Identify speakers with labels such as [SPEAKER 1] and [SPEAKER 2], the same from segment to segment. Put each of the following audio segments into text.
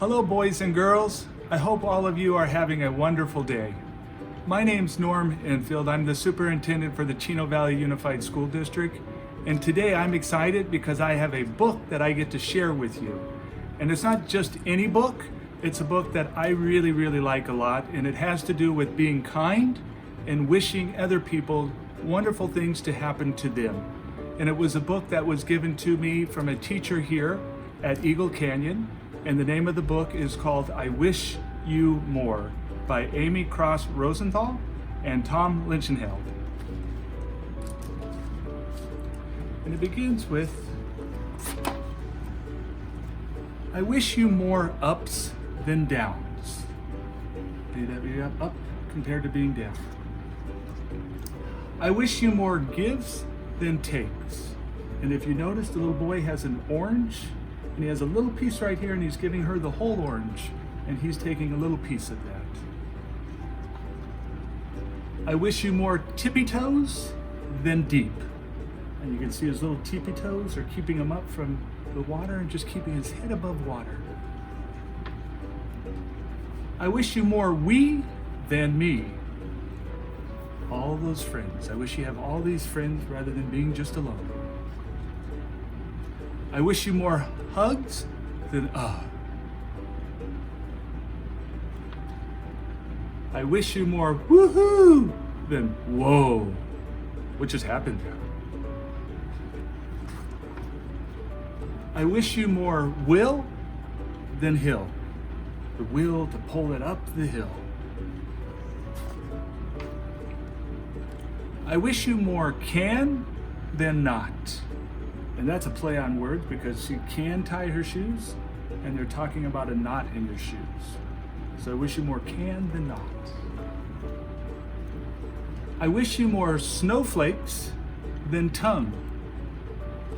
[SPEAKER 1] Hello, boys and girls. I hope all of you are having a wonderful day. My name's Norm Enfield. I'm the superintendent for the Chino Valley Unified School District. And today I'm excited because I have a book that I get to share with you. And it's not just any book, it's a book that I really like a lot. And it has to do with being kind and wishing other people wonderful things to happen to them. And it was a book that was given to me from a teacher here at Eagle Canyon. And the name of the book is called I Wish You More by Amy Cross Rosenthal and Tom Linchenheld. And it begins with, I wish you more ups than downs. Be up compared to being down. I wish you more gives than takes. And if you notice, the little boy has an orange, and he has a little piece right here, and he's giving her the whole orange, and he's taking a little piece of that. I wish you more tippy toes than deep. And you can see his little tippy toes are keeping him up from the water and just keeping his head above water. I wish you more we than me. All those friends. I wish you have all these friends rather than being just alone. I wish you more hugs than I wish you more woohoo than whoa. What just happened there? I wish you more will than hill. The will to pull it up the hill. I wish you more can than not. And that's a play on words because she can tie her shoes and they're talking about a knot in your shoes. So I wish you more can than not. I wish you more snowflakes than tongue.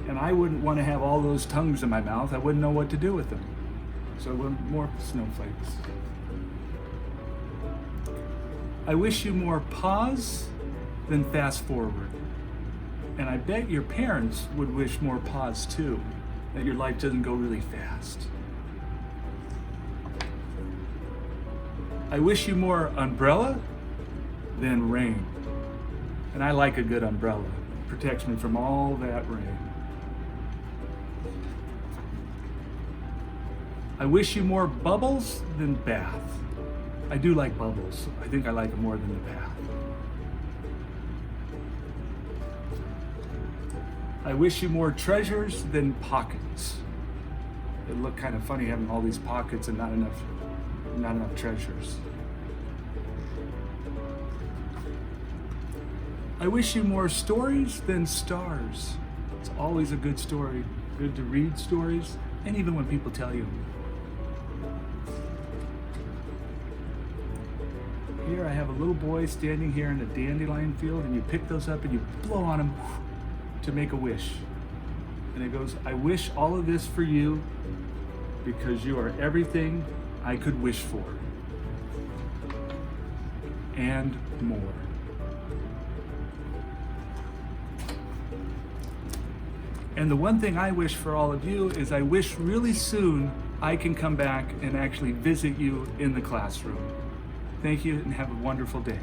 [SPEAKER 1] And I wouldn't want to have all those tongues in my mouth. I wouldn't know what to do with them. So I want more snowflakes. I wish you more pause than fast forward. And I bet your parents would wish more pause too, that your life doesn't go really fast. I wish you more umbrella than rain. And I like a good umbrella. It protects me from all that rain. I wish you more bubbles than bath. I do like bubbles. I think I like them more than the bath. I wish you more treasures than pockets. It looked kind of funny having all these pockets and not enough treasures. I wish you more stories than stars. It's always a good story. Good to read stories, and even when people tell you. Here I have a little boy standing here in a dandelion field, and you pick those up and you blow on them to make a wish. And it goes, I wish all of this for you because you are everything I could wish for and more. And the one thing I wish for all of you is I wish really soon I can come back and actually visit you in the classroom. Thank you and have a wonderful day.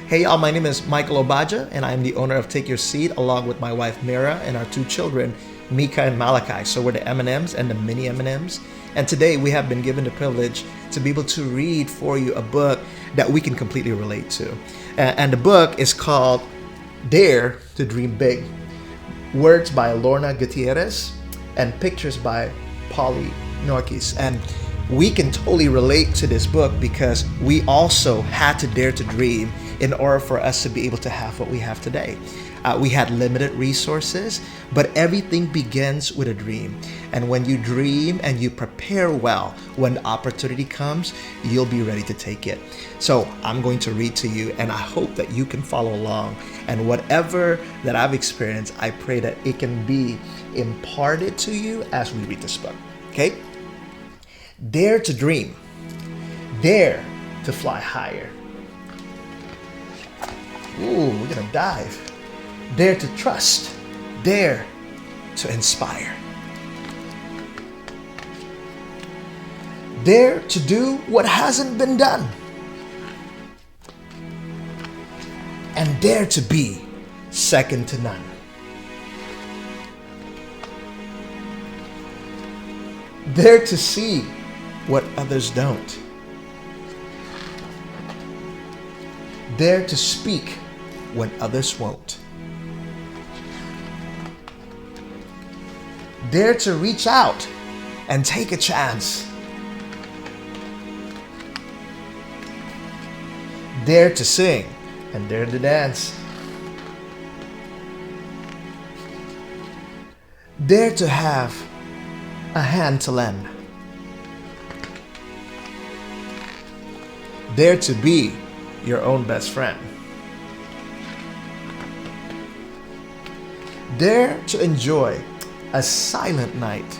[SPEAKER 2] Hey y'all, my name is Michael Obadja and I'm the owner of Take Your Seat along with my wife Mira and our two children, Mika and Malachi. So we're the M&Ms and the mini M&Ms. And today we have been given the privilege to be able to read for you a book that we can completely relate to. And the book is called Dare to Dream Big. Words by Lorna Gutierrez and pictures by Polly Norquis. And we can totally relate to this book because we also had to dare to dream in order for us to be able to have what we have today. We had limited resources, but everything begins with a dream. And when you dream and you prepare well, when the opportunity comes, you'll be ready to take it. So I'm going to read to you, and I hope that you can follow along. And whatever that I've experienced, I pray that it can be imparted to you as we read this book. Okay? Dare to dream. Dare to fly higher. Ooh, we're gonna dive. Dare to trust. Dare to inspire. Dare to do what hasn't been done. And dare to be second to none. Dare to see what others don't. Dare to speak when others won't. Dare to reach out and take a chance. Dare to sing and dare to dance. Dare to have a hand to lend. Dare to be your own best friend. Dare to enjoy a silent night.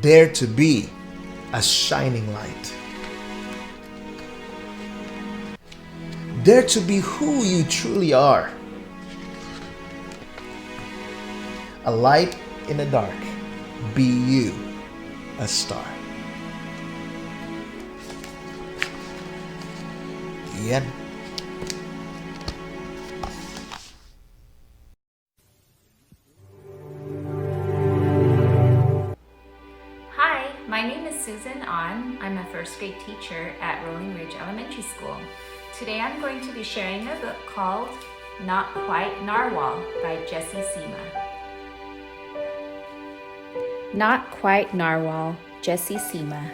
[SPEAKER 2] Dare to be a shining light. Dare to be who you truly are. A light in the dark. Be you, a star. The end.
[SPEAKER 3] Hi, my name is Susan Ahn. I'm a first grade teacher at Rolling Ridge Elementary School. Today I'm going to be sharing a book called Not Quite Narwhal by Jessie Seema. Not Quite Narwhal, Jessie Seema.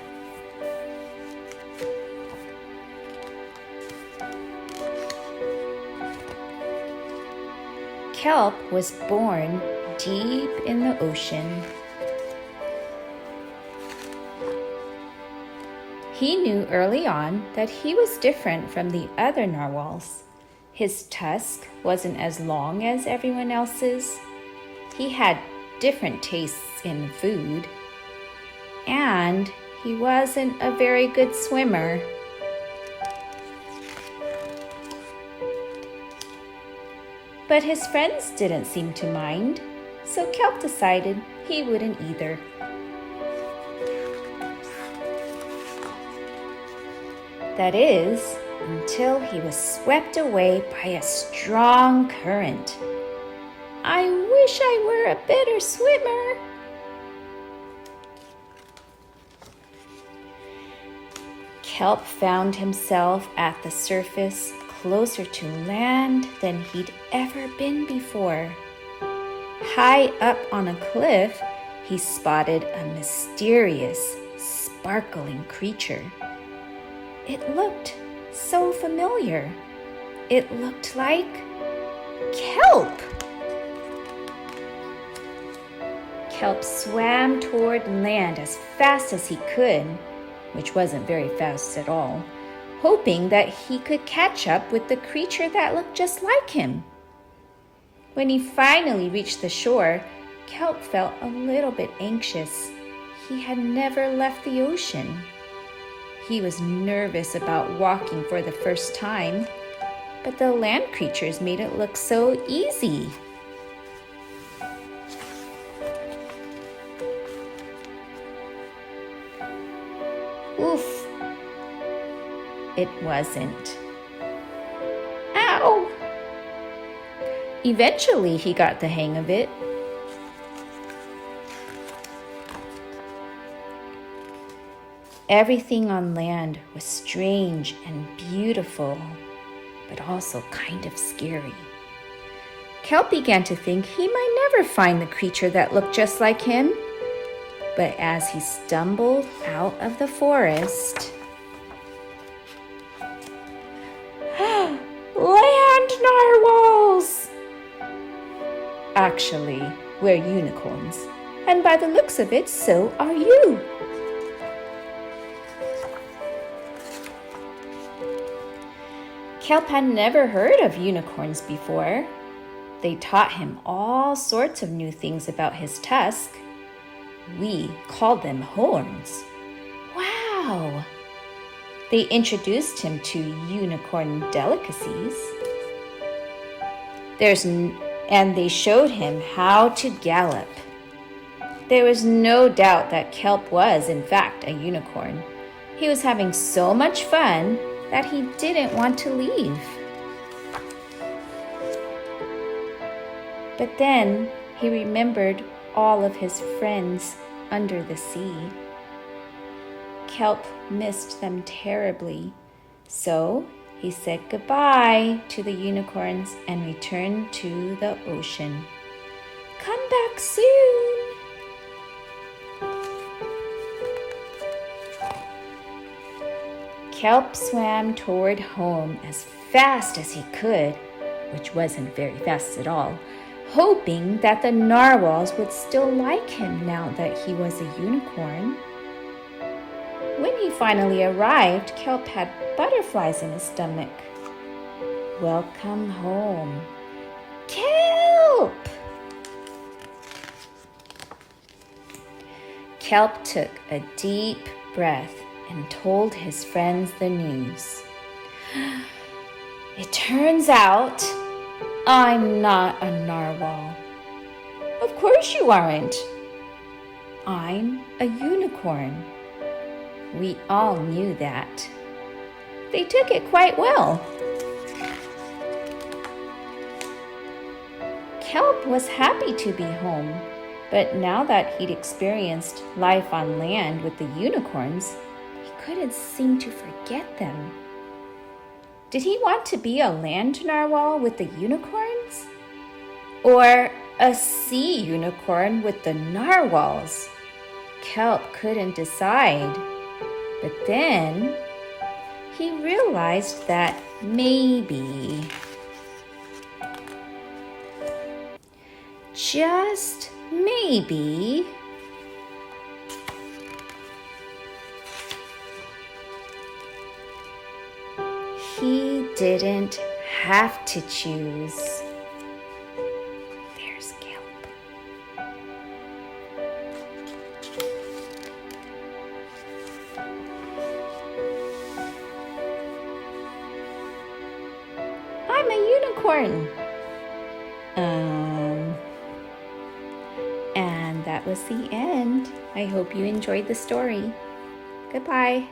[SPEAKER 3] Kelp was born deep in the ocean. He knew early on that he was different from the other narwhals. His tusk wasn't as long as everyone else's. He had different tastes in food. And he wasn't a very good swimmer. But his friends didn't seem to mind, so Kelp decided he wouldn't either. That is, until he was swept away by a strong current. I wish I were a better swimmer. Kelp found himself at the surface, closer to land than he'd ever been before. High up on a cliff, he spotted a mysterious, sparkling creature. It looked so familiar. It looked like kelp. Kelp swam toward land as fast as he could, which wasn't very fast at all, hoping that he could catch up with the creature that looked just like him. When he finally reached the shore, Kelp felt a little bit anxious. He had never left the ocean. He was nervous about walking for the first time, but the land creatures made it look so easy. Oof! It wasn't. Ow! Eventually, he got the hang of it. Everything on land was strange and beautiful, but also kind of scary. Kelp began to think he might never find the creature that looked just like him. But as he stumbled out of the forest, land narwhals! Actually, we're unicorns, and by the looks of it, so are you. Kelp had never heard of unicorns before. They taught him all sorts of new things about his tusk. We called them horns. Wow! They introduced him to unicorn delicacies. And they showed him how to gallop. There was no doubt that Kelp was, in fact, a unicorn. He was having so much fun that he didn't want to leave. But then he remembered all of his friends under the sea. Kelp missed them terribly, so he said goodbye to the unicorns and returned to the ocean. Come back soon! Kelp swam toward home as fast as he could, which wasn't very fast at all, hoping that the narwhals would still like him now that he was a unicorn. When he finally arrived, Kelp had butterflies in his stomach. Welcome home, Kelp! Kelp took a deep breath and told his friends the news. It turns out I'm not a narwhal. Of course you aren't. I'm a unicorn. We all knew that. They took it quite well. Kelp was happy to be home, but now that he'd experienced life on land with the unicorns, he couldn't seem to forget them. Did he want to be a land narwhal with the unicorns? Or a sea unicorn with the narwhals? Kelp couldn't decide. But then he realized that maybe, just maybe, he didn't have to choose. There's Kelp. I'm a unicorn. And that was the end. I hope you enjoyed the story. Goodbye.